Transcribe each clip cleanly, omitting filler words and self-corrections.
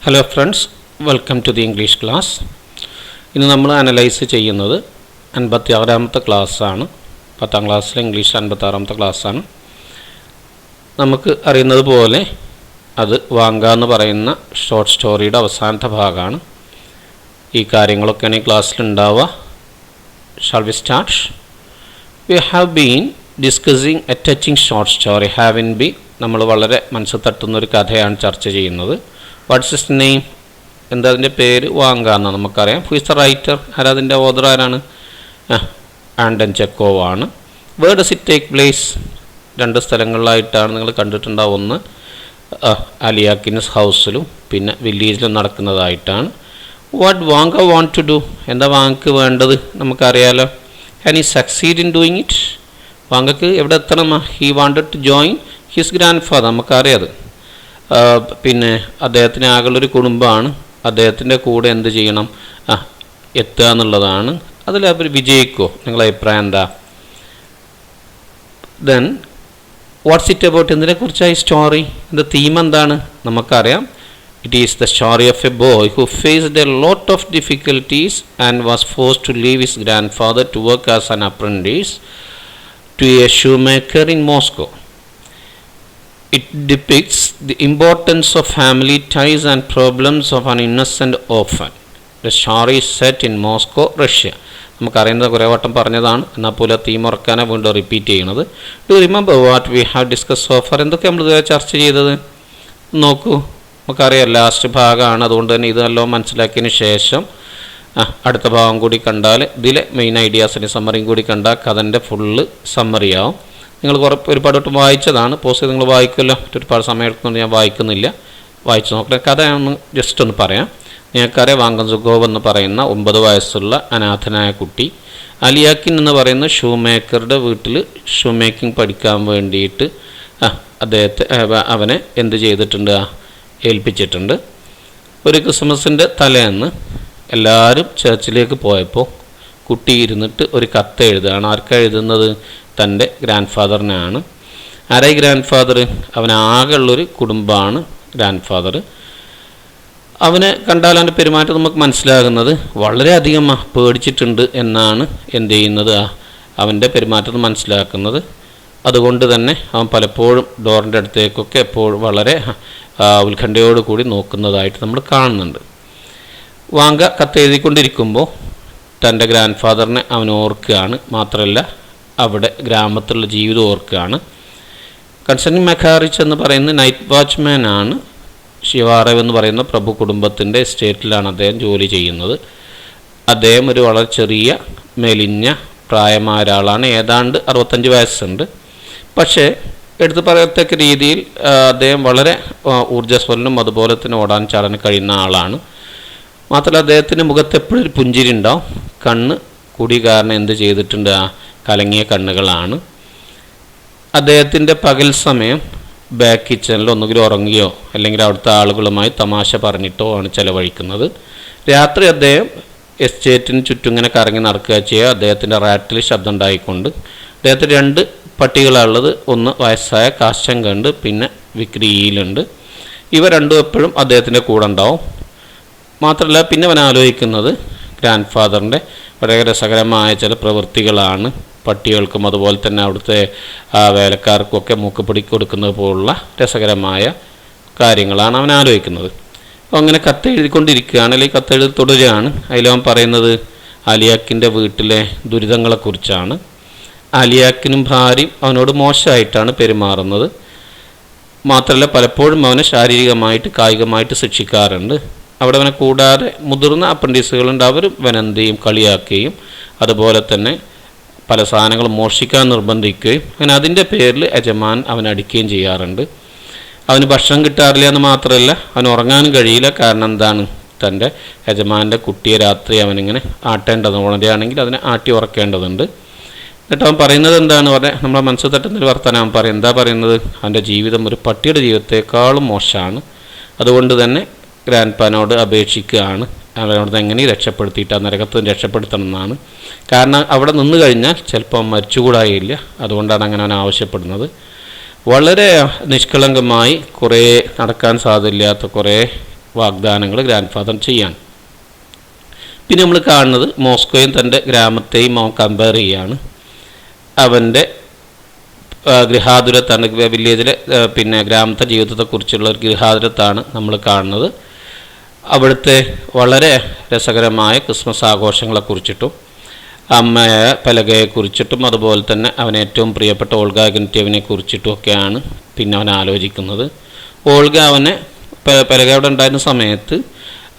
Hello friends, welcome to the English class. ഇന്ന് നമ്മൾ analyse ചെയ്യുന്നത് 56ാമത്തെ ക്ലാസ്സാണ്. 10ാം ക്ലാസ്സിലെ ഇംഗ്ലീഷ് 56ാമത്തെ ക്ലാസ്സാണ്. നമുക്ക് അറിയുന്നത് പോലെ അത് വാങ്ക എന്ന് പറയുന്ന ഷോർട്ട് സ്റ്റോറിയുടെ അവസാനത്തെ ഭാഗമാണ്. ഈ കാര്യങ്ങളൊക്കെയാണ് ഈ ക്ലാസ്സിൽ ഉണ്ടാവുക. Shall we start? We have been discussing a touching short story. Haven't we? നമ്മൾ വളരെ മനസ്സ് തട്ടുന്ന ഒരു കഥയാണ് ചർച്ച ചെയ്യുന്നത്. What's his name? എന്താ അതിൻ്റെ പേര്? വാങ്ക എന്നാണ് നമുക്കറിയാം. Who is the writer? ആരാതിൻ്റെ ഓതർ ആരാണ്? ആൻഡൻ ചെക്കോവ് ആണ്. Where does it take place? രണ്ട് സ്ഥലങ്ങളിലായിട്ടാണ് നിങ്ങൾ കണ്ടിട്ടുണ്ടാവും. ഒന്ന് അലിയാക്കിൻസ് ഹൗസിലും പിന്നെ വില്ലേജിലും നടക്കുന്നതായിട്ടാണ്. What Vanka want to do? എന്താ വാങ്കക്ക് വേണ്ടത്? നമുക്കറിയാലോ. And he succeed in doing it. വാങ്കക്ക് എവിടെ എത്തണം? He wanted to join his grandfather. നമുക്കറിയാത്. പിന്നെ അദ്ദേഹത്തിന് ആകെയുള്ളൊരു കുടുംബമാണ്. അദ്ദേഹത്തിൻ്റെ കൂടെ എന്ത് ചെയ്യണം? എത്തുക എന്നുള്ളതാണ്. അതിൽ അവർ വിജയിക്കുമോ? നിങ്ങളുടെ അഭിപ്രായം എന്താ? Then what's it about? എന്തിനെക്കുറിച്ചായി സ്റ്റോറി? ഇതിൻ്റെ തീം എന്താണ്? നമുക്കറിയാം. It is the story of a boy who faced a lot of difficulties and was forced to leave his grandfather to work as an apprentice to a shoemaker in Moscow. It depicts the importance of family ties and problems of an innocent orphan. The story is set in Moscow, Russia. നമുക്കറിയുന്നത് കുറേ വട്ടം പറഞ്ഞതാണ്. എന്നാൽ പോലെ theme ഉറക്കാനാണ് വീണ്ടും repeat ചെയ്യുന്നത്. Do remember what we have discuss so far? എന്തൊക്കെ നമ്മൾ ഇതുവരെ ചർച്ച ചെയ്തത് നോക്കൂ. നമുക്കറിയാം ലാസ്റ്റ് ഭാഗമാണ്. അതുകൊണ്ട് തന്നെ ഇത് നല്ലോണം മനസ്സിലാക്കിയതിന് ശേഷം അടുത്ത ഭാഗം കൂടി കണ്ടാൽ ഇതിലെ മെയിൻ ഐഡിയാസിൻ്റെ സമ്മറിയും കൂടി കണ്ടാൽ കഥൻ്റെ ഫുള്ള് സമ്മറിയാവും. നിങ്ങൾ ഒരുപാട് വട്ടം വായിച്ചതാണ്. പോസ്റ്റ് ചെയ്ത് നിങ്ങൾ വായിക്കുമല്ലോ. ഒരുപാട് സമയം എടുക്കുന്നുണ്ട്, ഞാൻ വായിക്കുന്നില്ല. വായിച്ച് നോക്കട്ടെ. കഥ ഒന്ന് ജസ്റ്റ് ഒന്ന് പറയാം. നിങ്ങൾക്കറിയാം, വാങ്കൻസുഗോവ് എന്ന് പറയുന്ന 9 വയസ്സുള്ള അനാഥനായ കുട്ടി അലിയാക്കിൻ എന്ന് പറയുന്ന ഷൂ മേക്കറുടെ വീട്ടിൽ ഷൂ മേക്കിംഗ് പഠിക്കാൻ വേണ്ടിയിട്ട് അവനെ എന്ത് ചെയ്തിട്ടുണ്ട്? ഏൽപ്പിച്ചിട്ടുണ്ട്. ഒരു ക്രിസ്മസിൻ്റെ തലേന്ന് എല്ലാവരും ചർച്ചിലേക്ക് പോയപ്പോൾ കുട്ടി ഇരുന്നിട്ട് ഒരു കത്ത് എഴുതുകയാണ്. ആർക്കാണ് എഴുതുന്നത്? തൻ്റെ ഗ്രാൻഡ് ഫാദറിനാണ്. ആരായി ഗ്രാൻഡ് ഫാദർ? അവനാകെ ഉള്ളൊരു കുടുംബമാണ് ഗ്രാൻഡ് ഫാദർ. അവനെ കണ്ടാൽ അവൻ്റെ പെരുമാറ്റം നമുക്ക് മനസ്സിലാകുന്നത് വളരെയധികം പേടിച്ചിട്ടുണ്ട് എന്നാണ് എന്ത് ചെയ്യുന്നത് അവൻ്റെ പെരുമാറ്റം മനസ്സിലാക്കുന്നത്. അതുകൊണ്ട് തന്നെ അവൻ പലപ്പോഴും ഡോറിൻ്റെ അടുത്തേക്കൊക്കെ എപ്പോഴും വളരെ ഉത്കണ്ഠയോടുകൂടി നോക്കുന്നതായിട്ട് നമ്മൾ കാണുന്നുണ്ട്. വാങ്ക കത്ത് എഴുതിക്കൊണ്ടിരിക്കുമ്പോൾ തൻ്റെ ഗ്രാൻഡ് ഫാദറിനെ അവൻ ഓർക്കുകയാണ്. മാത്രമല്ല അവിടെ ഗ്രാമത്തിലുള്ള ജീവിതം ഓർക്കുകയാണ്. കൺസർണിങ് മെക്കാറിച്ച് എന്ന് പറയുന്ന നൈറ്റ് വാച്ച്മാൻ ആണ്. ഷിവാറവ് എന്ന് പറയുന്ന പ്രഭു കുടുംബത്തിൻ്റെ എസ്റ്റേറ്റിലാണ് അദ്ദേഹം ജോലി ചെയ്യുന്നത്. അദ്ദേഹം ഒരു വളരെ ചെറിയ മെലിഞ്ഞ പ്രായമായ ഒരാളാണ്. ഏതാണ്ട് 65 വയസ്സുണ്ട്. പക്ഷേ എടുത്തു പറയത്തക്ക രീതിയിൽ അദ്ദേഹം വളരെ ഊർജ്ജസ്വലനും അതുപോലെ തന്നെ ഓടാൻ ചാടാൻ കഴിയുന്ന ആളാണ്. മാത്രമല്ല അദ്ദേഹത്തിൻ്റെ മുഖത്ത് എപ്പോഴും ഒരു പുഞ്ചിരി ഉണ്ടാവും. കണ്ണ് കൂടി കാരണം എന്ത് ചെയ്തിട്ടുണ്ട്? കലങ്ങിയ കണ്ണുകളാണ്. അദ്ദേഹത്തിൻ്റെ പകൽ സമയം ബാക്ക് കിച്ചണിൽ ഒന്നുകിൽ ഉറങ്ങുകയോ അല്ലെങ്കിൽ അവിടുത്തെ ആളുകളുമായി തമാശ പറഞ്ഞിട്ടോ ആണ് ചിലവഴിക്കുന്നത്. രാത്രി അദ്ദേഹം എസ്റ്റേറ്റിന് ചുറ്റും ഇങ്ങനെ കറങ്ങി നടക്കുക ചെയ്യുക. അദ്ദേഹത്തിൻ്റെ റാറ്റിൽ ശബ്ദം ഉണ്ടായിക്കൊണ്ട്. അദ്ദേഹത്തിന് 2 പട്ടികളാണുള്ളത്. ഒന്ന് വയസ്സായ കാശങ്കുണ്ട്, പിന്നെ വിക്രിയിലുണ്ട്. ഇവ രണ്ടും എപ്പോഴും അദ്ദേഹത്തിൻ്റെ കൂടെ ഉണ്ടാവും. മാത്രമല്ല പിന്നെ അവൻ ആലോചിക്കുന്നത് ഗ്രാൻഡ് ഫാദറിൻ്റെ വളരെ രസകരമായ ചില പ്രവൃത്തികളാണ്. പട്ടികൾക്കും അതുപോലെ തന്നെ അവിടുത്തെ വേലക്കാർക്കുമൊക്കെ മൂക്കുപിടി കൊടുക്കുന്നത് പോലുള്ള രസകരമായ കാര്യങ്ങളാണ് അവൻ ആലോചിക്കുന്നത്. അപ്പോൾ അങ്ങനെ കത്തെഴുതിക്കൊണ്ടിരിക്കുകയാണ്, അല്ലെങ്കിൽ കത്തെഴുതി തുടരുകയാണ്. അതിലവൻ പറയുന്നത് അലിയാക്കിൻ്റെ വീട്ടിലെ ദുരിതങ്ങളെക്കുറിച്ചാണ്. അലിയാക്കിനും ഭാര്യയും അവനോട് മോശമായിട്ടാണ് പെരുമാറുന്നത്. മാത്രമല്ല പലപ്പോഴും അവനെ ശാരീരികമായിട്ട് കായികമായിട്ട് ശിക്ഷിക്കാറുണ്ട്. അവിടെ അവനെ കൂടാതെ മുതിർന്ന അപ്രൻറ്റീസുകളുണ്ട്. അവരും അവനെന്തെയും കളിയാക്കുകയും അതുപോലെ തന്നെ പല സാധനങ്ങളും മോഷ്ടിക്കാൻ നിർബന്ധിക്കുകയും അങ്ങനെ അതിൻ്റെ പേരിൽ യജമാൻ അവൻ അടിക്കുകയും ചെയ്യാറുണ്ട്. അവന് ഭക്ഷണം കിട്ടാറില്ല എന്ന് മാത്രമല്ല അവൻ ഉറങ്ങാനും കഴിയില്ല. കാരണം എന്താണ്? തൻ്റെ യജമാൻ്റെ കുട്ടിയെ രാത്രി അവനിങ്ങനെ ആട്ടേണ്ടത്, ഉണരുകയാണെങ്കിൽ അതിനെ ആട്ടി ഉറക്കേണ്ടതുണ്ട്. എന്നിട്ട് അവൻ പറയുന്നത് എന്താണ്? പറഞ്ഞാൽ നമ്മളെ മനസ്സ് തട്ടുന്നൊരു വർത്തമാനം അവൻ പറയും. എന്താ പറയുന്നത്? അവൻ്റെ ജീവിതം ഒരു പട്ടിയുടെ ജീവിതത്തെക്കാളും മോശമാണ്. അതുകൊണ്ട് തന്നെ ഗ്രാൻഡ് പാനോട് അപേക്ഷിക്കുകയാണ് അവനോട് എങ്ങനെ രക്ഷപ്പെടുത്തിയിട്ട് ആ നരകത്തിൽ രക്ഷപ്പെടുത്തണം എന്നാണ്. കാരണം അവിടെ നിന്ന് കഴിഞ്ഞാൽ ചിലപ്പോൾ മരിച്ചുകൂടായില്ല. അതുകൊണ്ടാണ് അങ്ങനെ അവൻ ആവശ്യപ്പെടുന്നത്. വളരെ നിഷ്കളങ്കമായി കുറേ നടക്കാൻ സാധ്യമില്ലാത്ത കുറേ വാഗ്ദാനങ്ങൾ ഗ്രാൻഡ് ഫാദർ ചെയ്യാൻ. പിന്നെ നമ്മൾ കാണുന്നത് മോസ്കോയും തൻ്റെ ഗ്രാമത്തെയും അവൻ കമ്പയർ ചെയ്യുകയാണ്. അവൻ്റെ ഗൃഹാതുരത്താണ്, വില്ലേജിലെ പിന്നെ ഗ്രാമത്തെ ജീവിതത്തെക്കുറിച്ചുള്ള ഒരു ഗൃഹാതുരത്താണ് നമ്മൾ കാണുന്നത്. അവിടുത്തെ വളരെ രസകരമായ ക്രിസ്മസ് ആഘോഷങ്ങളെക്കുറിച്ചിട്ടും അമ്മയായ പലകയെക്കുറിച്ചിട്ടും അതുപോലെ തന്നെ അവന് ഏറ്റവും പ്രിയപ്പെട്ട ഓൾഗ ഇഗ്നറ്റീവിനെ കുറിച്ചിട്ടും ഒക്കെയാണ് പിന്നെ അവൻ ആലോചിക്കുന്നത്. ഓൾഗ അവനെ പലകയോടെ ഉണ്ടായിരുന്ന സമയത്ത്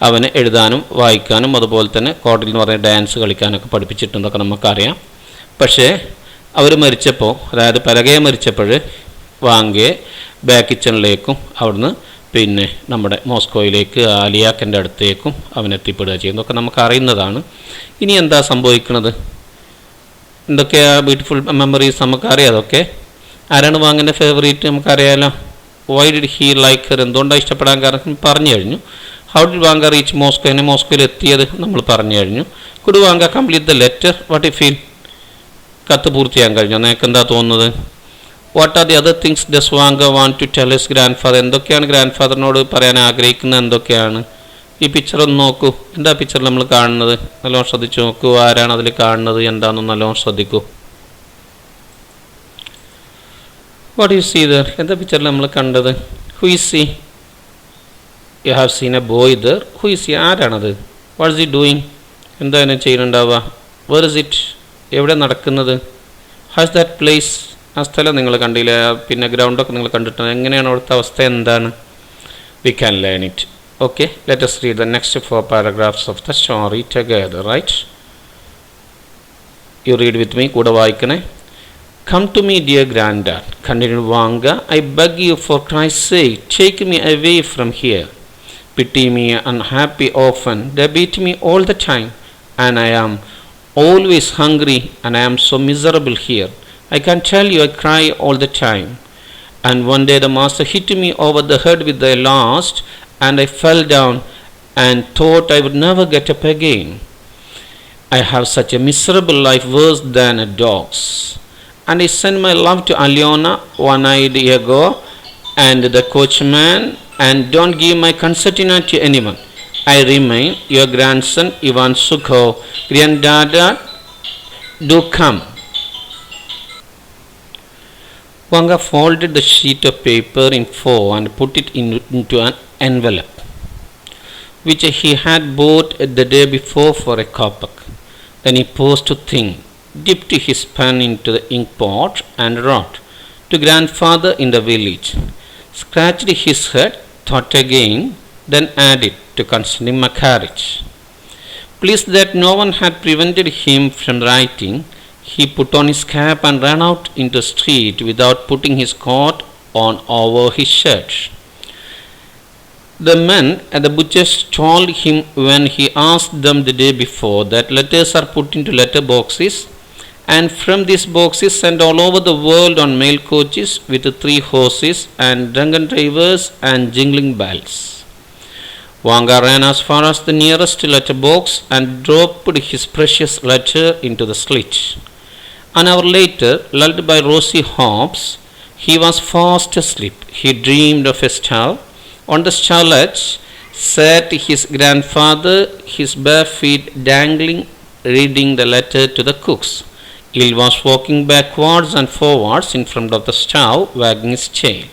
അവനെ എഴുതാനും വായിക്കാനും അതുപോലെ തന്നെ കോട്ടിൽ എന്ന് പറഞ്ഞ ഡാൻസ് കളിക്കാനൊക്കെ പഠിപ്പിച്ചിട്ടുണ്ടെന്നൊക്കെ നമുക്കറിയാം. പക്ഷേ അവർ മരിച്ചപ്പോൾ, അതായത് പലകയെ മരിച്ചപ്പോൾ വാങ്കയെ ബാക്ക് കിച്ചണിലേക്കും അവിടുന്ന് പിന്നെ നമ്മുടെ മോസ്കോയിലേക്ക് അലിയാക്കൻ്റെ അടുത്തേക്കും അവൻ എത്തിപ്പെടുക ചെയ്യുന്നതൊക്കെ നമുക്കറിയുന്നതാണ്. ഇനി എന്താ സംഭവിക്കുന്നത്, എന്തൊക്കെയാ ബ്യൂട്ടിഫുൾ മെമ്മറീസ് നമുക്കറിയാം. അതൊക്കെ ആരാണ് വാങ്കൻ്റെ ഫേവറേറ്റ് നമുക്കറിയാമല്ലോ. Why did he like her, എന്തുകൊണ്ടാണ് ഇഷ്ടപ്പെടാൻ കാരണം പറഞ്ഞു കഴിഞ്ഞു. How did Vanka reach Moscow, എന്നെ മോസ്കോയിൽ എത്തിയത് നമ്മൾ പറഞ്ഞു കഴിഞ്ഞു. Could Vanka complete the letter, what you feel, കത്ത് പൂർത്തിയാക്കാൻ കഴിഞ്ഞു, നിനക്ക് എന്താ തോന്നുന്നത്. What are the other things does Vanka want to tell his grandfather, എന്തൊക്കെയാണ് ഗ്രാൻഡ് ഫാദറിനോട് പറയാൻ ആഗ്രഹിക്കുന്നത്, എന്തൊക്കെയാണ്. ഈ പിക്ചർ ഒന്ന് നോക്കൂ, എന്താ പിക്ചറിൽ നമ്മൾ കാണുന്നത്, നല്ലോണം ശ്രദ്ധിച്ചു നോക്കൂ. ആരാണ് അതിൽ കാണുന്നത്, എന്താണെന്ന് നല്ലോണം ശ്രദ്ധിക്കൂ. വാട്ട് യു സീ ദർ, എന്താ പിക്ചറിൽ നമ്മൾ കണ്ടത്. Who is he, you have seen a boy there, who is he, ആരാണത്. വാട്ട് ഈസ് ഹി ഡൂയിങ്, എന്താ അതിനെ ചെയ്യുന്നുണ്ടാവുക. വേർ ഇസ് ഇറ്റ്, എവിടെ നടക്കുന്നത്. ഹാസ് ദാറ്റ് പ്ലേസ്, ആ സ്ഥലം നിങ്ങൾ കണ്ടില്ല, പിന്നെ ഗ്രൗണ്ടൊക്കെ നിങ്ങൾ കണ്ടിട്ടുണ്ട്, എങ്ങനെയാണ് അവിടുത്തെ അവസ്ഥ എന്താണ്. We can learn it. Okay, let us read the next 4 paragraphs of the story together, right? You read with me, കൂടെ വായിക്കണേ. Come to me, dear granddad, continued Vanga. I beg you for Christ's sake, take me away from here. Pity me, unhappy orphan. They beat me all the time, and I am always hungry, and I am so miserable here. I can tell you I cry all the time. And one day the master hit me over the head with the last, and I fell down and thought I would never get up again. I have such a miserable life, worse than a dog's. And I sent my love to Alyona one-eyed ago, and the coachman, and don't give my concertina to anyone. I remain your grandson Ivan Sukhov. Granddada, do come. Vanga folded the sheet of paper in 4 and put it into an envelope, which he had bought the day before for a kopeck. Then he paused to think, dipped his pen into the ink pot and wrote, to grandfather in the village. Scratched his head, thought again, then added, to Constantine Makharich. Pleased that no one had prevented him from writing, he put on his cap and ran out into the street without putting his coat on over his shirt. The men at the butcher's told him when he asked them the day before that letters are put into letter boxes, and from these boxes sent all over the world on mail coaches with 3 horses and drunken drivers and jingling bells. Vanga ran as far as the nearest letter box and dropped his precious letter into the slit. An hour later, lulled by rosy hopes, he was fast asleep. He dreamed of a stall. On the stall edge sat his grandfather, his bare feet dangling, reading the letter to the cooks. Il was walking backwards and forwards in front of the stove, wagging his tail.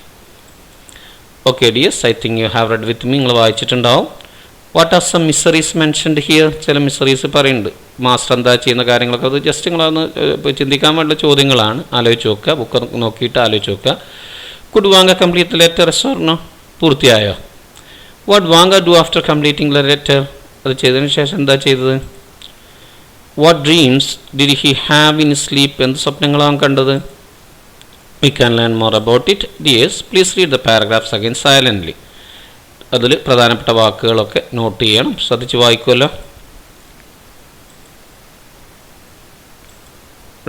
Okay, dears, I think you have read with me. നിങ്ങൾ വായിച്ചിട്ടുണ്ടാവും. What are some miseries mentioned here, ചില miseries പറയുന്നുണ്ട്. Master എന്താ ചെയ്യുന്ന കാര്യങ്ങളൊക്കെ അത് just നിങ്ങളൊന്ന് ചിന്തിക്കാൻ വേണ്ട ചോദ്യങ്ങളാണ്. ആലോചിച്ച് നോക്കുക, ബുക്ക് നോക്കിയിട്ട് ആലോചിച്ച് നോക്കുക. Could Vanka complete letter or പൂർത്തിയായോ. What Vanka do after completing the letter, അത് ചെയ്തതിന് ശേഷം എന്താ ചെയ്തത്. What dreams did he have in sleep, എന്ത് സ്വപ്നങ്ങളാണ് കണ്ടത്. We can learn more about it. Dears, please read the paragraphs again silently. അതിൽ പ്രധാനപ്പെട്ട വാക്കുകളൊക്കെ നോട്ട് ചെയ്യണം, ശ്രദ്ധിച്ച് വായിക്കുമല്ലോ.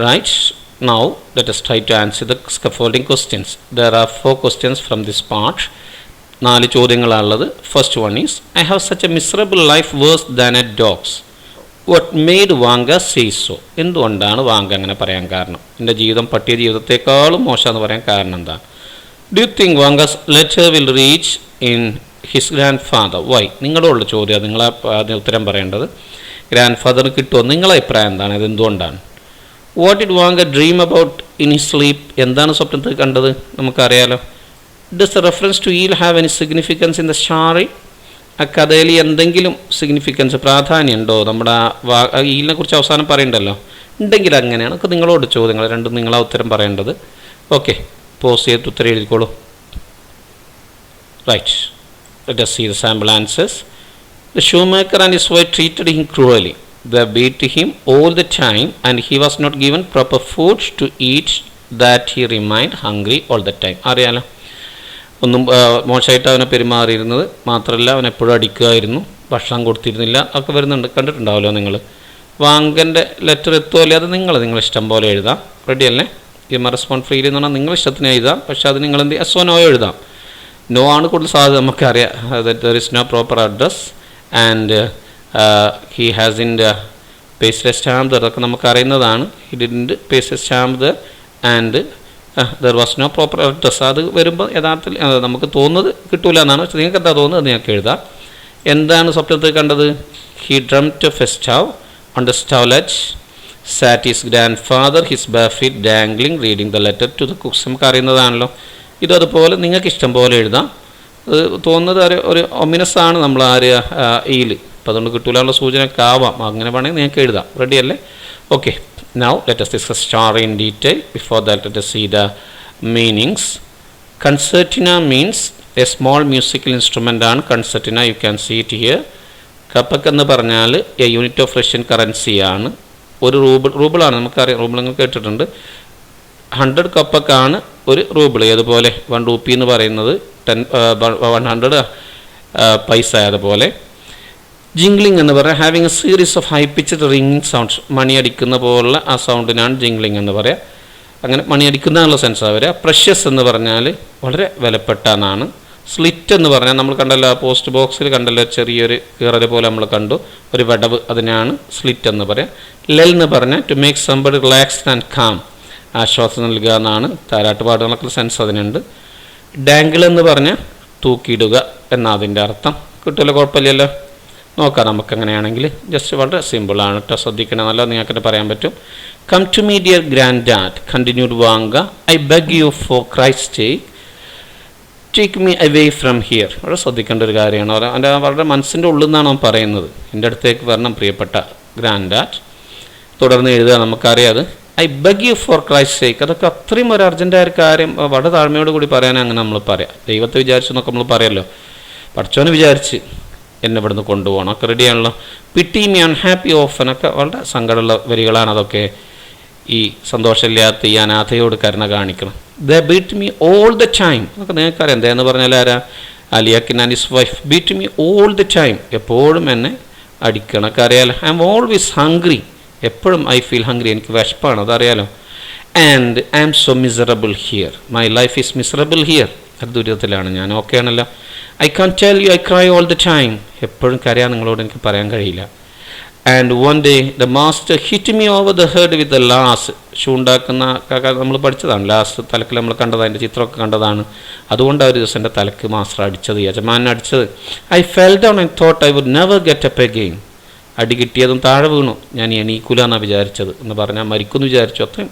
Right, now let us try to answer the scaffolding questions. There are 4 questions from this part. 4 ചോദ്യങ്ങളാണുള്ളത്. First one is, I have such a miserable life, worse than a dog's. What made Vanga say so? എന്തുകൊണ്ടാണ് Vanga അങ്ങനെ പറയാൻ കാരണം, എൻ്റെ ജീവിതം പട്ടിയ ജീവിതത്തെക്കാളും മോശമെന്ന് പറയാൻ കാരണം എന്താണ്. Do you think Vanga's letter will reach in his grandfather. Why? നിങ്ങളോടുള്ള ചോദ്യം, നിങ്ങളെ അതിന് ഉത്തരം പറയേണ്ടത്. ഗ്രാൻഡ് ഫാദറിന് കിട്ടുമോ? നിങ്ങളെ അഭിപ്രായം എന്താണ്? ഇത് എന്തുകൊണ്ടാണ്? What did Vanka dream about in his sleep? എന്താണ് സ്വപ്നത്തിൽ കണ്ടത്? നമുക്കറിയാലോ. Does the reference to eel have any significance in the story? ആ കഥയിൽ എന്തെങ്കിലും സിഗ്നിഫിക്കൻസ്, പ്രാധാന്യം ഉണ്ടോ? നമ്മുടെ ഈലിനെ കുറിച്ച് അവസാനം പറയണ്ടല്ലോ. ഉണ്ടെങ്കിൽ അങ്ങനെയാണ്. ഒക്കെ നിങ്ങളോട് ചോദ്യങ്ങൾ, രണ്ടും നിങ്ങളാ ഉത്തരം പറയേണ്ടത്. ഓക്കെ, പോസ് ചെയ്ത് ഉത്തരം എഴുതിക്കോളൂ. Right, let us see the sample answers. The shoemaker and his wife treated him cruelly. They beat him all the time and he was not given proper food to eat, that he remained hungry all the time. അറിയാലോ, ഒന്നും മോശമായിട്ട് അവനെ പെരുമാറിയിരുന്നത് മാത്രമല്ല, അവൻ എപ്പോഴും അടിക്കുമായിരുന്നു, ഭക്ഷണം കൊടുത്തിരുന്നില്ല, ഒക്കെ വരുന്നുണ്ട്, കണ്ടിട്ടുണ്ടാവുമല്ലോ നിങ്ങൾ. വാങ്കൻ്റെ ലെറ്റർ എത്തുമല്ലേ, അത് നിങ്ങൾ ഇഷ്ടം പോലെ എഴുതാം. റെഡിയല്ലേ? ഈ റെസ്പോണ്ട് ഫ്രീ എന്ന് പറഞ്ഞാൽ നിങ്ങൾ ഇഷ്ടത്തിന് എഴുതാം, പക്ഷേ അത് നിങ്ങൾ എന്ത് എസ് ഓ നോ എഴുതാം. നോ ആണ് കൂടുതൽ സാധ്യത, നമുക്കറിയാം. There is no proper address and he has in paste stamp, അതൊക്കെ നമുക്കറിയുന്നതാണ്. He didn't paste stamp and there was no proper address. അത് വരുമ്പോൾ യഥാർത്ഥത്തിൽ നമുക്ക് തോന്നുന്നത് കിട്ടൂല എന്നാണ്. പക്ഷേ നിങ്ങൾക്ക് എന്താ തോന്നുന്നത് നിങ്ങൾക്ക് എഴുതാം. എന്താണ് സ്വപ്നത്തിൽ കണ്ടത്? He dreamt of a stove on the stove ledge, sat his grandfather his bare feet dangling, reading the letter to the cooks. നമുക്ക് അറിയുന്നതാണല്ലോ. ഇതതുപോലെ നിങ്ങൾക്ക് ഇഷ്ടം പോലെ എഴുതാം. അത് തോന്നുന്നത് ഒരു ഒമിനസ് ആണ് നമ്മൾ ഈൽ, അപ്പോൾ അതുകൊണ്ട് കിട്ടൂലുള്ള സൂചനയൊക്കെ ആവാം. അങ്ങനെ വേണമെങ്കിൽ നിങ്ങൾക്ക് എഴുതാം. റെഡിയല്ലേ? Okay, now let us discuss story in detail. Before that, let us see the meanings. Concertina means a small musical instrument ആണ് concertina. You can see it here. കപ്പക്ക് എന്ന് പറഞ്ഞാൽ A unit of Russian currency ആണ്. ഒരു റൂബിളാണ്, നമുക്കറിയാം, rouble നിങ്ങൾ കേട്ടിട്ടുണ്ട്. 100 കപ്പക്കാണ് ഒരു rouble. ഏതുപോലെ 1 രൂപി എന്ന് പറയുന്നത് 100 പൈസ. അതുപോലെ ജിംഗ്ലിംഗ് എന്ന് പറയാം, having a series of high pitched ringing sounds. മണി അടിക്കുന്ന പോലുള്ള ആ സൗണ്ടിനാണ് ജിംഗ്ലിംഗ് എന്ന് പറയാം. അങ്ങനെ മണി അടിക്കുന്ന എന്നുള്ള സെൻസാണ് വരിക. പ്രഷ്യസ് എന്ന് പറഞ്ഞാൽ വളരെ വിലപ്പെട്ട എന്നാണ്. സ്ലിറ്റ് എന്ന് പറഞ്ഞാൽ നമ്മൾ കണ്ടല്ലോ, പോസ്റ്റ് ബോക്സിൽ കണ്ടല്ലോ, ചെറിയൊരു കീറൽ പോലെ നമ്മൾ കണ്ടു, ഒരു വടവ്, അതിനാണ് സ്ലിറ്റ് എന്ന് പറയാം. ലെൽ എന്ന് പറഞ്ഞാൽ to make somebody relaxed and calm, ആശ്വാസം നൽകുക എന്നാണ്. താരാട്ടുപാടുകളൊക്കെ സെൻസ് അതിനുണ്ട്. ഡാങ്കിൾ എന്ന് പറഞ്ഞാൽ തൂക്കിയിടുക എന്നാണ് അതിൻ്റെ അർത്ഥം. കിട്ടുമല്ലോ, കുഴപ്പമില്ലല്ലോ. നോക്കാം നമുക്കെങ്ങനെയാണെങ്കിൽ. ജസ്റ്റ് വളരെ സിമ്പിളാണ് കേട്ടോ, ശ്രദ്ധിക്കണം, നല്ല നിങ്ങൾക്ക് പറയാൻ പറ്റും. Come to me dear granddad, continued Vanka, I beg you for Christ sake, take me away from here. വളരെ ശ്രദ്ധിക്കേണ്ട ഒരു കാര്യമാണ്. അവൻ്റെ വളരെ മനസ്സിൻ്റെ ഉള്ളിൽ നിന്നാണ് അവൻ പറയുന്നത്, എൻ്റെ അടുത്തേക്ക് വരണം പ്രിയപ്പെട്ട ഗ്രാൻഡ് ഡാഡ്. തുടർന്ന് എഴുതുക, നമുക്കറിയാം അത് I beg you for Christ sake. അതൊക്കെ അത്രയും ഒരു അർജൻറ്റായ ഒരു കാര്യം വളരെ താഴ്മയോട് കൂടി പറയാൻ അങ്ങനെ നമ്മൾ പറയാം. ദൈവത്തെ വിചാരിച്ചു എന്നൊക്കെ നമ്മൾ പറയുമല്ലോ, പഠിച്ചവനെ വിചാരിച്ച് എന്നെ ഇവിടുന്ന് കൊണ്ടുപോകണം, ഒക്കെ റെഡിയാണല്ലോ. പിറ്റി മീ അൺഹാപ്പി ഓഫനൊക്കെ വളരെ സങ്കടമുള്ള വരികളാണ്. അതൊക്കെ ഈ സന്തോഷമില്ലാത്ത ഈ അനാഥയോട് കരുണ കാണിക്കണം. They beat me all the time, അതൊക്കെ നിങ്ങൾക്കറിയാം. എന്താന്ന് പറഞ്ഞാൽ ആരാ? Alyakhin and his wife. Beat me all the time, എപ്പോഴും എന്നെ അടിക്കണം, ഒക്കെ അറിയാലോ. ഐ എം ഓൾവേസ് ഹംഗ്രി, എപ്പോഴും ഐ ഫീൽ ഹംഗ്രി, എനിക്ക് വിശപ്പാണ്, അതറിയാലോ. And I am so miserable here, my life is miserable here, അത് ദുരിതത്തിലാണ് ഞാൻ. ഓക്കെ ആണല്ലോ. I can tell you I cry all the time, എപ്പോഴും കരയാൻ നിങ്ങളോട് എനിക്ക് പറയാൻ കഴിയില്ല. And one day the master hit me over the head with the last. Shoe ഉണ്ടാക്കുന്ന നമ്മൾ പഠിച്ചതാണ്, ലാസ്റ്റ് തലക്കിൽ നമ്മൾ കണ്ടതാണ്, അതിൻ്റെ ചിത്രമൊക്കെ കണ്ടതാണ്. അതുകൊണ്ട് ഒരു ദിവസം എൻ്റെ തലക്ക് മാസ്റ്റർ അടിച്ചത്, യജമാനെ അടിച്ചത്. I fell down and thought I would never get up again. അടി കിട്ടിയതും താഴെ വീണു, ഞാൻ എണീക്കൂല എന്നാണ് വിചാരിച്ചത് എന്ന് പറഞ്ഞാൽ മരിക്കുമെന്ന് വിചാരിച്ചു. അത്രയും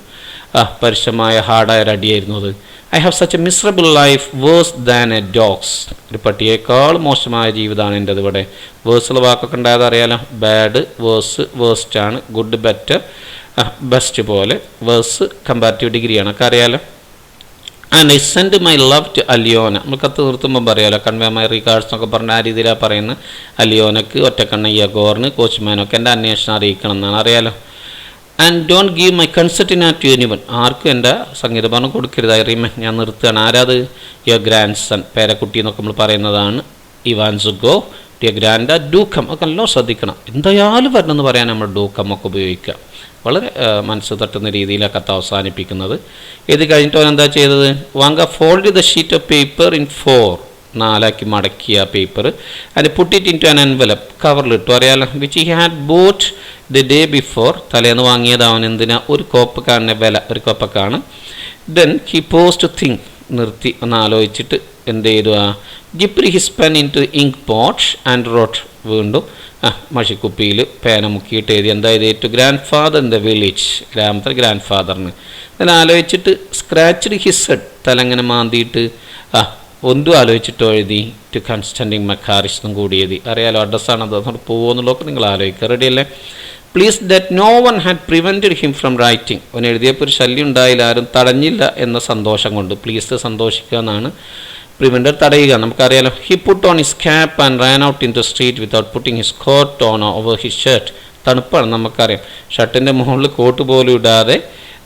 പരുഷമായ ഹാർഡായ ഒരു അടിയായിരുന്നു അത്. I have such A miserable life verse than A dogs. ഒരു പട്ടിയേക്കാൾ മോശമായ ജീവിതമാണ് എൻ്റെത്. ഇവിടെ വേഴ്സുള്ള വാക്കൊക്കെ ഉണ്ടായത് അറിയാലോ. ബാഡ്, വേഴ്സ്, വേഴ്സ്റ്റ് ആണ്. ഗുഡ്, ബെറ്റർ, ബെസ്റ്റ് പോലെ. വേഴ്സ് കമ്പാരിറ്റീവ് ഡിഗ്രിയാണ്, ഒക്കെ അറിയാലോ. And I send my love to Alyona. നമ്മൾ കത്ത് നിർത്തുമ്പം പറയാമല്ലോ, കൺവേ മൈ റിഗാർഡ്സ് എന്നൊക്കെ പറഞ്ഞ ആ രീതിയിലാണ് പറയുന്നത്. അലിയോനക്ക്, ഒറ്റക്കണ്ണ യഗോറിന്, കോച്ച്മാനൊക്കെ എൻ്റെ അന്വേഷണം അറിയിക്കണം എന്നാണ്, അറിയാലോ. And don't give my concertina to anyone. ആർക്കും എൻ്റെ സംഗീതപഠനം കൊടുക്കരുത്. ഐ റിമൻ, ഞാൻ നിർത്തുകയാണ്. ആരാത്? യുവർ ഗ്രാൻഡ് സൺ, പേരക്കുട്ടി എന്നൊക്കെ നമ്മൾ പറയുന്നതാണ്. ഇവാൻ സുഗോ, ഡിയർ ഗ്രാൻഡ് ഡൂക്കം, ഒക്കെ നല്ല ശ്രദ്ധിക്കണം. എന്തായാലും വരണമെന്ന് പറയാൻ നമ്മൾ ഡൂക്കം ഒക്കെ ഉപയോഗിക്കുക. വളരെ മനസ്സ് തട്ടുന്ന രീതിയിലാണ് കത്ത് അവസാനിപ്പിക്കുന്നത്. ഇത് കഴിഞ്ഞിട്ട് അവൻ എന്താ ചെയ്തത്? Vanka fold the sheet of paper in 4, 4 മടക്കിയ പേപ്പർ. And put it into an envelope, കവറിലിട്ടു, അറിയാലോ. Which he had bought the day before, തലേന്ന് വാങ്ങിയത്. അവൻ എന്തിനാ? ഒരു കോപ്പക്കാരൻ്റെ വില, ഒരു കോപ്പക്കാണ്. Then he pause to think, നിർത്തി ഒന്ന് ആലോചിച്ചിട്ട് എന്ത് ചെയ്തു dipped his pen into ink pot and wrote വീണ്ടും മഷിക്കുപ്പിയിൽ പേന മുക്കിയിട്ട് എഴുതി എന്താ എഴുതി to grandfather in the village ഗ്രാമത്തിൽ ഗ്രാൻഡ് ഫാദറിന് അതിൽ ആലോചിച്ചിട്ട് സ്ക്രാച്ച്ഡ് ഹിസ് ഹെഡ് തലങ്ങനെ മാന്തിയിട്ട് ഒന്നും ആലോചിച്ചിട്ടോ എഴുതി ടു കൺസ്റ്റൻറ്റിൻ മക്കാരിസ് എന്നും കൂടി എഴുതി അറിയാലോ അഡ്രസ്സാണ് അത് അതുകൊണ്ട് പോകുമെന്നുള്ളതൊക്കെ നിങ്ങൾ ആലോചിക്കുക റെഡിയല്ലേ please that no one had prevented him from writing അവൻ എഴുതിയപ്പോൾ ഒരു ശല്യം ഉണ്ടായില്ല ആരും തടഞ്ഞില്ല എന്ന സന്തോഷം കൊണ്ട് പ്ലീസ് സന്തോഷിക്കുക എന്നാണ് പ്രിവെൻറ്റഡ് തടയുക നമുക്കറിയാലോ he put on his cap and ran out into street without putting his coat on over his shirt തണുപ്പാണ് നമുക്കറിയാം ഷർട്ടിൻ്റെ മുകളിൽ കോട്ട് പോലും ഇടാതെ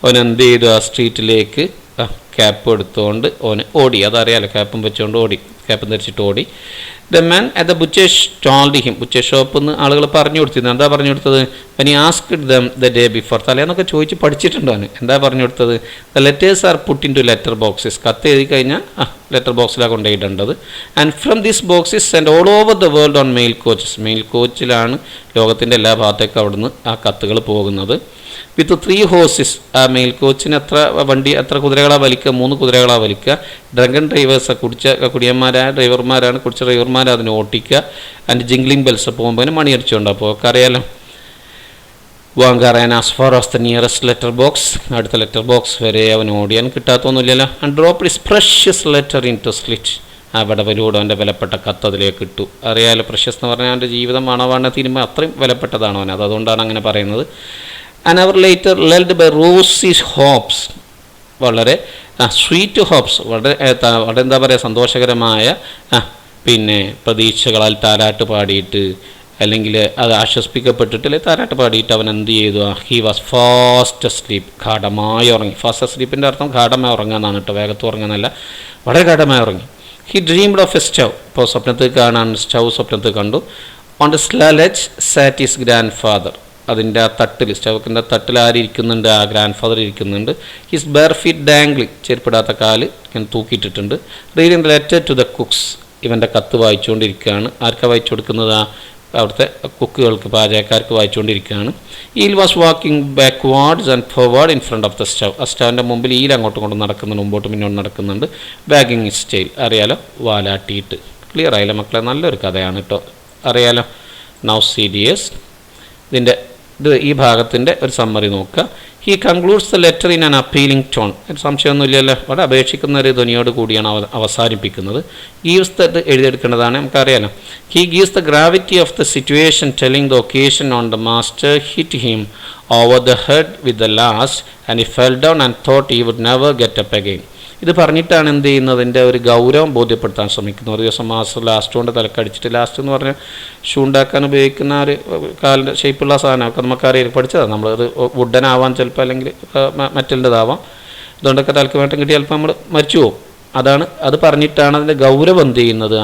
അവൻ എന്ത് ചെയ്തു ആ സ്ട്രീറ്റിലേക്ക് ക്യാപ്പ് എടുത്തുകൊണ്ട് ഓന് ഓടി അതറിയാലോ ക്യാപ്പും വെച്ചുകൊണ്ട് ഓടി ക്യാപ്പും ധരിച്ചിട്ട് ഓടി the man at the butchers told him butchers ഷോപ്പിൽ നിന്ന് ആളുകൾ പറഞ്ഞു കൊടുത്തിരുന്നു എന്താ പറഞ്ഞു കൊടുത്തത് when he asked them the day before തലേന്നൊക്കെ ചോദിച്ച് പഠിച്ചിട്ടുണ്ടോ അവന് എന്താ പറഞ്ഞു കൊടുത്തത് the letters are put into letter boxes കത്ത് എഴുതി കഴിഞ്ഞാൽ ലെറ്റർ ബോക്സിലാണ് കൊണ്ടുപോയിടേണ്ടത് and from these boxes and all over the world on mail കോച്ചിലാണ് ലോകത്തിൻ്റെ എല്ലാ ഭാഗത്തേക്കും അവിടുന്ന് ആ കത്തുകൾ പോകുന്നത് വിത്ത് 3 horses ആ മെയിൽ കോച്ചിന് എത്ര കുതിരകളാണ് വലിക്കുക 3 കുതിരകളാണ് വലിക്കുക ഡ്രങ്കൻ ഡ്രൈവേഴ്സ് കുടിയന്മാരായ ഡ്രൈവർമാരാണ് കുടിച്ച ഡ്രൈവർമാർ അതിനെ ഓട്ടിക്കുക ആൻഡ് ജിംഗ്ലിംഗ് ബെൽസ് പോകുമ്പോൾ മണിയടിച്ചുകൊണ്ട് അപ്പോൾ ഒക്കെ അറിയാലോ Vanka ran as far as the nearest letter box അടുത്ത ലെറ്റർ ബോക്സ് വരെ അവൻ ഓടിയാൻ കിട്ടാത്തൊന്നുമില്ലല്ലോ and drop his precious letter into slit ആ വിടവിലൂടെ അവൻ്റെ വിലപ്പെട്ട കത്ത് അതിലേക്ക് ഇട്ടു അറിയാലോ പ്രഷ്യസ് എന്ന് പറഞ്ഞാൽ അവൻ്റെ ജീവിതം മണവാണ് തീരുമ്പോൾ അത്രയും വിലപ്പെട്ടതാണ് അവൻ അതുകൊണ്ടാണ് അങ്ങനെ പറയുന്നത് An hour later, lulled by rosy hopes, വളരെ സ്വീറ്റ് ഹോപ്സ് വളരെ എന്താ പറയുക സന്തോഷകരമായ പിന്നെ പ്രതീക്ഷകളാൽ താരാട്ട് പാടിയിട്ട് അല്ലെങ്കിൽ അത് ആശ്വസിപ്പിക്കപ്പെട്ടിട്ട് അല്ലെങ്കിൽ താരാട്ട് പാടിയിട്ട് അവൻ എന്ത് ചെയ്തു ഹി വാസ് ഫാസ്റ്റ് സ്ലീപ്പ് ഗാഠമായി ഉറങ്ങി ഫാസ്റ്റ് സ്ലീപ്പിൻ്റെ അർത്ഥം ഗാഠമായി ഉറങ്ങുക എന്നാണ് കേട്ടോ വേഗത്ത് ഉറങ്ങുന്നല്ല വളരെ ഗാഠമായി ഉറങ്ങി he dreamed of a stove ഇപ്പോൾ സ്വപ്നത്തിൽ കാണാൻ സ്റ്റവ് സ്വപ്നത്തിൽ കണ്ടു on the sludge sat his grandfather അതിൻ്റെ ആ തട്ടിൽ സ്റ്റൗക്കിൻ്റെ തട്ടിൽ ആരിയ്ക്കുന്നുണ്ട് ആ ഗ്രാൻഡ് ഫാദർ ഇരിക്കുന്നുണ്ട് ഹിസ് ബെയർ ഫീറ്റ് ഡാംഗ്ലിംഗ് ചെരുപ്പിടാത്ത കാല് ഇങ്ങനെ തൂക്കിയിട്ടിട്ടുണ്ട് reading the letter to the cooks ഇവൻ്റെ കത്ത് വായിച്ചുകൊണ്ടിരിക്കുകയാണ് ആർക്കാണ് വായിച്ചു കൊടുക്കുന്നത് അവിടുത്തെ കുക്കുകൾക്ക് പാചകക്കാർക്ക് വായിച്ചുകൊണ്ടിരിക്കുകയാണ് Eel was walking backwards and forward in front of the stove ആ സ്റ്റവിൻ്റെ മുമ്പിൽ ഈൽ അങ്ങോട്ടും ഇങ്ങോട്ടും നടക്കുന്നുണ്ട് മുമ്പോട്ടും പിന്നോട്ട് നടക്കുന്നുണ്ട് ബാഗിങ് സ്റ്റൈൽ അറിയാലോ വാലാട്ടിയിട്ട് ക്ലിയർ ആയില്ല മക്കളെ നല്ലൊരു കഥയാണ് കേട്ടോ അറിയാലോ നൗ സീരിയസ് ഇതിൻ്റെ ഈ ഭാഗത്തിൻ്റെ ഒരു സമ്മറി നോക്കുക he concludes the letter in an appealing tone സംശയമൊന്നുമില്ലല്ലോ വളരെ അപേക്ഷിക്കുന്ന ഒരു ധ്വനിയോട് കൂടിയാണ് അവസാനിപ്പിക്കുന്നത് ഗീവ്സ് ദ എഴുതിയെടുക്കേണ്ടതാണ് നമുക്കറിയാലോ he gives the gravity of the situation telling the occasion on the master hit him over the head with the last and he fell down and thought he would never get up again ഇത് പറഞ്ഞിട്ടാണ് എന്ത് ചെയ്യുന്നതിൻ്റെ ഒരു ഗൗരവം ബോധ്യപ്പെടുത്താൻ ശ്രമിക്കുന്നത് ഒരു ദിവസം മാസ്റ്റർ ലാസ്റ്റ് കൊണ്ട് തലക്കടിച്ചിട്ട് ലാസ്റ്റ് എന്ന് പറഞ്ഞാൽ ഷൂ ഉണ്ടാക്കാൻ ഉപയോഗിക്കുന്ന ഒരു കാലിൻ്റെ ഷേപ്പുള്ള സാധനമൊക്കെ നമുക്കറിയാം പഠിച്ചതാണ് നമ്മളത് വുഡനാവാൻ ചിലപ്പോൾ അല്ലെങ്കിൽ മെറ്റലിൻ്റെതാവാം അതുകൊണ്ടൊക്കെ തലക്ക് വേട്ടം കിട്ടി ചിലപ്പോൾ നമ്മൾ മരിച്ചു പോകും അത് പറഞ്ഞിട്ടാണ് അതിൻ്റെ ഗൗരവം എന്ത് ചെയ്യുന്നത്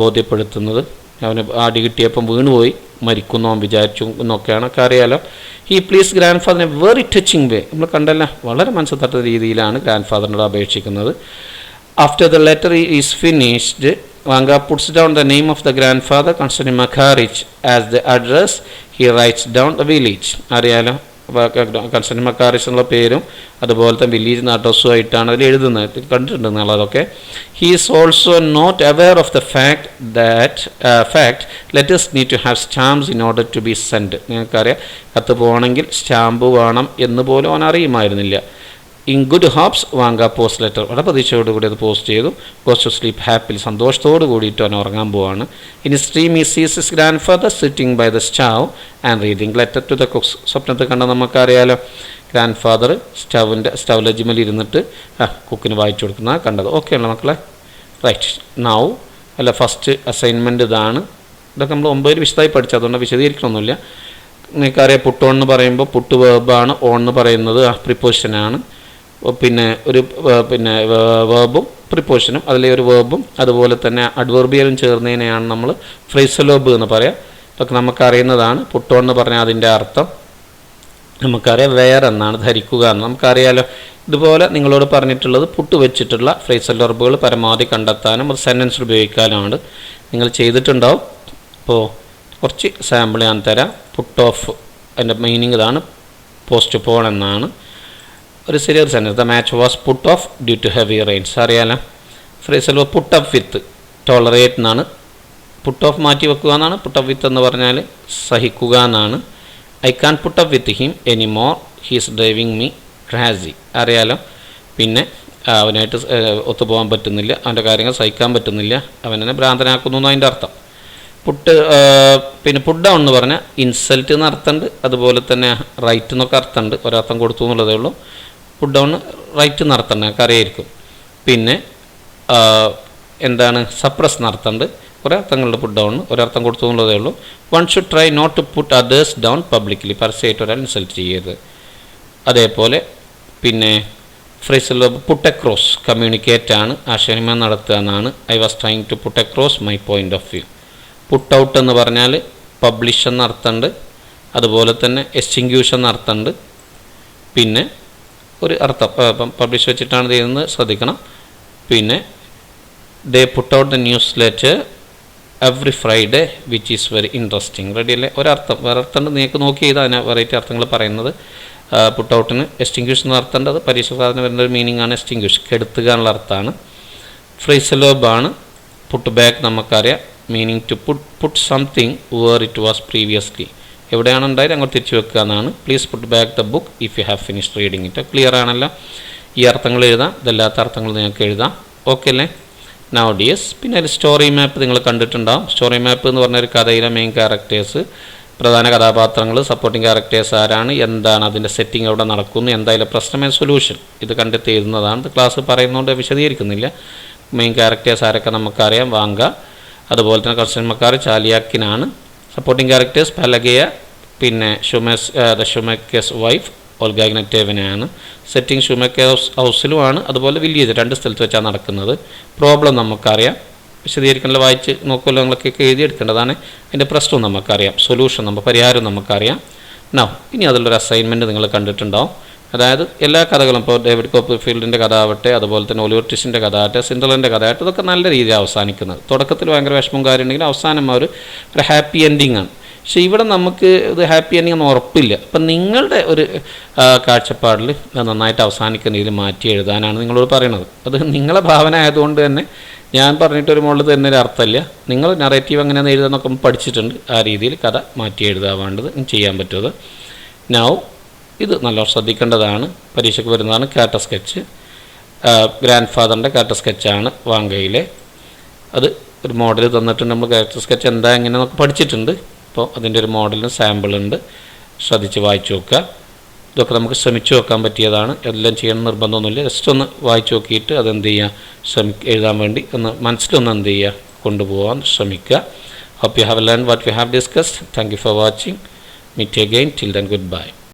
ബോധ്യപ്പെടുത്തുന്നത് അവന് അടി കിട്ടിയപ്പം വീണുപോയി മരിക്കുന്നു അവൻ വിചാരിച്ചു എന്നൊക്കെയാണ് ഒക്കെ അറിയാലോ ഹി പ്ലീസ് ഗ്രാൻഡ് ഫാദറിനെ വെറി ടച്ചിങ് വേ നമ്മൾ കണ്ടല്ല വളരെ മനസ്സ് തട്ടുന്ന രീതിയിലാണ് ഗ്രാൻഡ് ഫാദറിനോട് അപേക്ഷിക്കുന്നത് after the letter is finished Vanka puts down the name of the grandfather Konstantin Makarich as the address he writes down the village അറിയാലോ കൺസ്റ്റൻറ്റിൻ മക്കാരിച്ച് എന്നുള്ള പേരും അതുപോലത്തെ വില്ലേജ് അഡ്രസ്സുമായിട്ടാണ് അതിൽ എഴുതുന്നത് കണ്ടിട്ടുണ്ട് നിങ്ങളതൊക്കെ he is also not aware of the fact letters need to have stamps in order to be send നിങ്ങൾക്കറിയാം കത്ത് പോകണമെങ്കിൽ സ്റ്റാമ്പ് വേണം എന്ന് പോലും അവൻ അറിയുമായിരുന്നില്ല in good hopes Vanka post letter വളരെ പ്രതീക്ഷയോടുകൂടി അത് പോസ്റ്റ് ചെയ്തു ഗോസ് ടു സ്ലീപ്പ് ഹാപ്പിൽ സന്തോഷത്തോട് കൂടിയിട്ട് അവൻ ഉറങ്ങാൻ പോവാണ് in dream he sees his grandfather sitting by the stove and reading letter to the cooks സ്വപ്നത്തിൽ കണ്ട നമുക്കറിയാലോ ഗ്രാൻഡ് ഫാദർ സ്റ്റവ് ലജ്ജിമൽ ഇരുന്നിട്ട് കുക്കിന് വായിച്ചു കൊടുക്കുന്നതാണ് കണ്ടത് ഓക്കെ ഉള്ള മക്കളെ റൈറ്റ് നൗ അല്ല ഫസ്റ്റ് അസൈൻമെൻറ്റ് ഇതാണ് ഇതൊക്കെ നമ്മൾ 9 വിശദമായി പഠിച്ചത് അതുകൊണ്ട് വിശദീകരിക്കണമൊന്നുമില്ല നിങ്ങൾക്കറിയാം പുട്ട് ഓൺ എന്ന് പറയുമ്പോൾ പുട്ട് വേർബാണ് ഓൺ എന്ന് പറയുന്നത് പ്രിപ്പോസിഷനാണ് പിന്നെ ഒരു വേർബും പ്രിപ്പോസിഷനും അതിലെ ഒരു വേർബും അതുപോലെ തന്നെ അഡ്വർബിയലും ചേർന്നതിനെയാണ് നമ്മൾ ഫ്രേസൽ വേർബ് എന്ന് പറയാം ഇതൊക്കെ നമുക്കറിയുന്നതാണ് പുട്ട് ഓൺ എന്ന് പറഞ്ഞാൽ അതിൻ്റെ അർത്ഥം നമുക്കറിയാം വെയർ എന്നാണ് ധരിക്കുക എന്ന് നമുക്കറിയാലോ ഇതുപോലെ നിങ്ങളോട് പറഞ്ഞിട്ടുള്ളത് പുട്ട് വെച്ചിട്ടുള്ള ഫ്രേസൽ വെർബുകൾ പരമാവധി കണ്ടെത്താനും ഒരു സെൻറ്റൻസിൽ ഉപയോഗിക്കാനുമാണ് നിങ്ങൾ ചെയ്തിട്ടുണ്ടാവും അപ്പോൾ കുറച്ച് സാമ്പിൾ ഞാൻ തരാം പുട്ട് ഓഫ് അതിൻ്റെ മീനിങ് ഇതാണ് പോസ്റ്റ് പോൺ എന്നാണ് ഒരു ശരിയൊരു sentence. The match was put off due to heavy rains. അറിയാലോ. Phrasal put up with tolerate എന്നാണ്. പുട്ട് ഓഫ് മാറ്റി വെക്കുക എന്നാണ്. പുട്ട് അപ്പ് വിത്ത് എന്ന് പറഞ്ഞാൽ സഹിക്കുക എന്നാണ്. I can put up with him anymore, he's driving me crazy. അറിയാലോ. പിന്നെ അവനായിട്ട് ഒത്തുപോകാൻ പറ്റുന്നില്ല, അവൻ്റെ കാര്യങ്ങൾ സഹിക്കാൻ പറ്റുന്നില്ല, അവനെന്നെ ഭ്രാന്തനാക്കുന്നു എന്ന് അതിൻ്റെ അർത്ഥം. പിന്നെ പുട്ട് ഡൗൺ എന്ന് പറഞ്ഞാൽ ഇൻസൾട്ട് എന്ന് അർത്ഥമുണ്ട്, അതുപോലെ തന്നെ റൈറ്റ് എന്നൊക്കെ അർത്ഥമുണ്ട്. ഒരർത്ഥം കൊടുത്തു എന്നുള്ളതേ ഉള്ളൂ. പുട്ട് ഡൗൺ റൈറ്റ് എന്ന് അർത്ഥമുണ്ട്, ഞങ്ങൾക്ക് അറിയായിരിക്കും. പിന്നെ എന്താണ് സപ്രസ് എന്ന് അർത്ഥമുണ്ട്. ഒരർത്ഥങ്ങളുടെ പുട്ട് ഡൗൺ ഒരർത്ഥം കൊടുത്തു എന്നുള്ളതേ ഉള്ളൂ. One should try not to put others down publicly. പരസ്യമായിട്ട് ഒരാൾ ഇൻസൾട്ട് ചെയ്യരുത്. അതേപോലെ പിന്നെ ഫ്രേസൽ പുട്ട് അക്രോസ് കമ്മ്യൂണിക്കേറ്റ് ആണ്, ആശയവിനിമയം നടത്തുക എന്നാണ്. I was trying to put across my point of view. Put out എന്ന് പറഞ്ഞാൽ പബ്ലിഷ് എന്ന അർത്ഥമുണ്ട്, അതുപോലെ തന്നെ എക്സ്റ്റിങ്ക്യൂഷ് എന്ന അർത്ഥമുണ്ട്. പിന്നെ ഒരു അർത്ഥം പബ്ലിഷ് വെച്ചിട്ടാണ് ചെയ്യുന്നത്, ശ്രദ്ധിക്കണം. പിന്നെ they put out the newsletter every Friday which is very interesting. Ready അല്ലേ? ഒരർത്ഥം വേറെ അർത്ഥമുണ്ട്, നിങ്ങൾക്ക് നോക്കി ചെയ്താൽ അതിനെ വെറൈറ്റി അർത്ഥങ്ങൾ പറയുന്നത്. പുട്ട് ഔട്ടിന് എക്സ്റ്റിങ്ക്യൂഷ് എന്ന അർത്ഥമുണ്ട്, അത് പരീക്ഷ സാധനം വരുന്ന ഒരു മീനിങ് ആണ്. എക്സ്റ്റിങ്ക്യൂഷ് കെടുത്തുക എന്നുള്ള അർത്ഥമാണ്. ഫ്രേസലോബാണ്. പുട്ട് ബാക്ക് നമുക്കറിയാം, meaning to put something where it was previously. എവിടെയാണ് ഉണ്ടായത് അങ്ങോട്ട് തിരിച്ചു വെക്കുക എന്നാണ്. Please put back the book if you have finished reading it. Clear ആണല്ലോ? ഈ അർത്ഥങ്ങൾ എഴുതാം, ഇതല്ലാത്ത അർത്ഥങ്ങൾ നിങ്ങൾക്ക് എഴുതാം. ഓക്കെ അല്ലേ? നൗ ഡിയേഴ്സ്, പിന്നെ ഒരു സ്റ്റോറി മാപ്പ് നിങ്ങൾ കണ്ടിട്ടുണ്ടാവും. സ്റ്റോറി മാപ്പ് എന്ന് പറഞ്ഞൊരു കഥയിലെ മെയിൻ ക്യാരക്ടേഴ്സ്, പ്രധാന കഥാപാത്രങ്ങൾ, സപ്പോർട്ടിംഗ് ക്യാരക്ടേഴ്സ് ആരാണ്, എന്താണ് അതിൻ്റെ സെറ്റിംഗ്, എവിടെ നടക്കുന്നു, എന്തായാലും പ്രശ്നം ആൻഡ് സൊല്യൂഷൻ, ഇത് കണ്ടെത്തി എഴുതുന്നതാണ്. ഇത് ക്ലാസ് പറയുന്നതുകൊണ്ട് വിശദീകരിക്കുന്നില്ല. മെയിൻ ക്യാരക്ടേഴ്സ് ആരൊക്കെ നമുക്കറിയാം. വാങ്ക, അതുപോലെ തന്നെ കസ്റ്റമർക്കാർ ചാലിയാക്കിനാണ്. സപ്പോർട്ടിംഗ് ക്യാരക്ടേഴ്സ് പലകയ, പിന്നെ ഷുമേക്കേഴ്സ് വൈഫ് ഓൾഗ ഇഗ്നറ്റേവിനാണ്. സെറ്റിംഗ് ഷുമേക്കേഴ്സ് ഹൗസിലുമാണ്, അതുപോലെ വില്ലേജ്, 2 സ്ഥലത്ത് വെച്ചാണ് നടക്കുന്നത്. പ്രോബ്ലം നമുക്കറിയാം, വിശദീകരിക്കണമല്ലോ, വായിച്ച് നോക്കുമല്ലോ, നിങ്ങളൊക്കെ എഴുതിയെടുക്കേണ്ടതാണ്. അതിൻ്റെ പ്രശ്നവും നമുക്കറിയാം, സൊല്യൂഷൻ പരിഹാരം നമുക്കറിയാം. ഇനി അതിലൊരു അസൈൻമെൻറ്റ് നിങ്ങൾ കണ്ടിട്ടുണ്ടാവും. അതായത് എല്ലാ കഥകളും, ഇപ്പോൾ ഡേവിഡ് കോപ്പർഫീൽഡിൻ്റെ കഥ ആവട്ടെ, അതുപോലെ തന്നെ ഒലിവർ ട്വിസ്റ്റിൻ്റെ കഥ ആവട്ടെ, സിൻഡ്രലൻ്റെ കഥ ആവട്ടെ, ഇതൊക്കെ നല്ല രീതിയിൽ അവസാനിക്കുന്നത്. തുടക്കത്തിൽ ഭയങ്കര വിഷമവും കാര്യമുണ്ടെങ്കിലും അവസാനം ഒരു ഹാപ്പി എൻഡിങ് ആണ്. പക്ഷേ ഇവിടെ നമുക്ക് ഇത് ഹാപ്പി എൻഡിങ് ഒന്നും ഉറപ്പില്ല. അപ്പം നിങ്ങളുടെ ഒരു കാഴ്ചപ്പാടിൽ നന്നായിട്ട് അവസാനിക്കുന്ന രീതിയിൽ മാറ്റി എഴുതാനാണ് നിങ്ങളോട് പറയുന്നത്. അത് നിങ്ങളെ ഭാവന ആയതുകൊണ്ട് തന്നെ ഞാൻ പറഞ്ഞിട്ടൊരു മുകളിൽ തന്നെ ഒരു അർത്ഥമില്ല. നിങ്ങൾ നറേറ്റീവ് എങ്ങനെയാണെന്ന് എഴുതാനൊക്കെ പഠിച്ചിട്ടുണ്ട്. ആ രീതിയിൽ കഥ മാറ്റി എഴുതാൻ വേണ്ടത് ചെയ്യാൻ പറ്റുന്നത്. ഇത് നല്ല ശ്രദ്ധിക്കേണ്ടതാണ്, പരീക്ഷയ്ക്ക് വരുന്നതാണ്. ക്യാരക്ടർ സ്കെച്ച്, ഗ്രാൻഡ് ഫാദറിൻ്റെ ക്യാരക്ടർ സ്കെച്ചാണ് വാങ്കയിലെ. അത് ഒരു മോഡൽ തന്നിട്ടുണ്ട്. നമ്മൾ ക്യാരക്ടർ സ്കെച്ച് എന്താ എങ്ങനെയെന്നൊക്കെ പഠിച്ചിട്ടുണ്ട്. അപ്പോൾ അതിൻ്റെ ഒരു മോഡലിന് സാമ്പിളുണ്ട്, ശ്രദ്ധിച്ച് വായിച്ചു നോക്കുക. ഇതൊക്കെ നമുക്ക് ശ്രമിച്ചു നോക്കാൻ പറ്റിയതാണ്. എല്ലാം ചെയ്യണം നിർബന്ധമൊന്നുമില്ല. ജസ്റ്റ് ഒന്ന് വായിച്ചു നോക്കിയിട്ട് അതെന്ത് ചെയ്യുക, എഴുതാൻ വേണ്ടി ഒന്ന് മനസ്സിലൊന്ന് എന്ത് ചെയ്യുക, കൊണ്ടുപോകാൻ ശ്രമിക്കുക. Hope you have learn what you have discussed. Thank you for watching. Meet again. Till then good by.